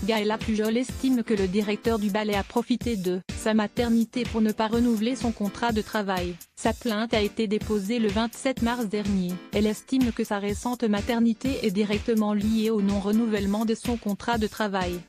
Gaëla Pujol estime que le directeur du ballet a profité de sa maternité pour ne pas renouveler son contrat de travail. Sa plainte a été déposée le 27 mars dernier. Elle estime que sa récente maternité est directement liée au non-renouvellement de son contrat de travail.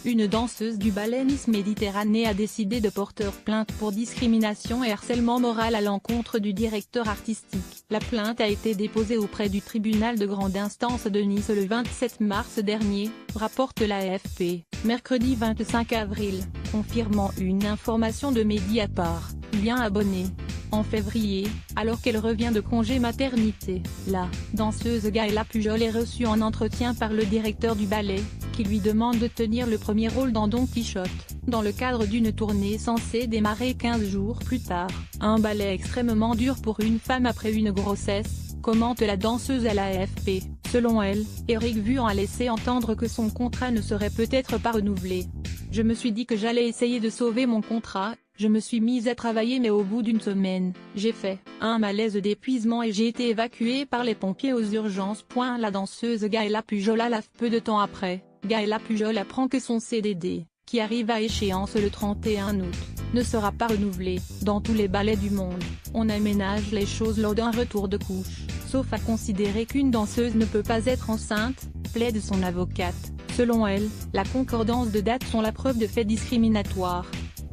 Une danseuse du ballet Miss Méditerranée a décidé de porter plainte pour discrimination et harcèlement moral à l'encontre du directeur artistique. La plainte a été déposée auprès du tribunal de grande instance de Nice le 27 mars dernier, rapporte l'AFP. Mercredi 25 avril, confirmant une information de Mediapart, bien abonné. En février, alors qu'elle revient de congé maternité, la danseuse Gaëla Pujol est reçue en entretien par le directeur du ballet, qui lui demande de tenir le premier rôle dans Don Quichotte, dans le cadre d'une tournée censée démarrer 15 jours plus tard. Un ballet extrêmement dur pour une femme après une grossesse, commente la danseuse à l'AFP. Selon elle, Éric Vuan a laissé entendre que son contrat ne serait peut-être pas renouvelé. Je me suis dit que j'allais essayer de sauver mon contrat. Je me suis mise à travailler mais au bout d'une semaine, j'ai fait un malaise d'épuisement et j'ai été évacuée par les pompiers aux urgences. La danseuse Gaëla Pujol a peu de temps après, Gaëla Pujol apprend que son CDD, qui arrive à échéance le 31 août, ne sera pas renouvelé. Dans tous les ballets du monde, on aménage les choses lors d'un retour de couche, sauf à considérer qu'une danseuse ne peut pas être enceinte, plaide son avocate. Selon elle, la concordance de dates sont la preuve de faits discriminatoires.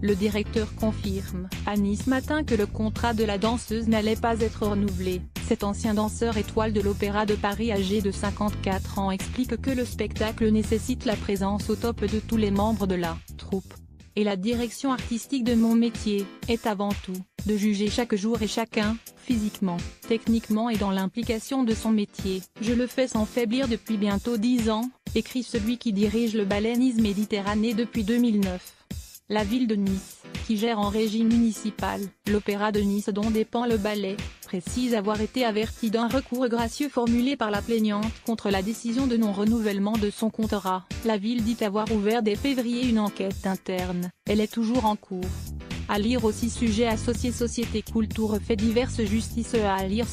Le directeur confirme à Nice Matin que le contrat de la danseuse n'allait pas être renouvelé. Cet ancien danseur étoile de l'Opéra de Paris âgé de 54 ans explique que le spectacle nécessite la présence au top de tous les membres de la troupe. Et la direction artistique de mon métier est avant tout de juger chaque jour et chacun, physiquement, techniquement et dans l'implication de son métier. Je le fais sans faiblir depuis bientôt 10 ans, écrit celui qui dirige le ballet Nice Méditerranée depuis 2009. La ville de Nice, qui gère en régie municipale l'Opéra de Nice dont dépend le ballet, précise avoir été avertie d'un recours gracieux formulé par la plaignante contre la décision de non-renouvellement de son contrat. La ville dit avoir ouvert dès février une enquête interne. Elle est toujours en cours. À lire aussi: sujet associé, société, culture, faits divers, justice. À lire.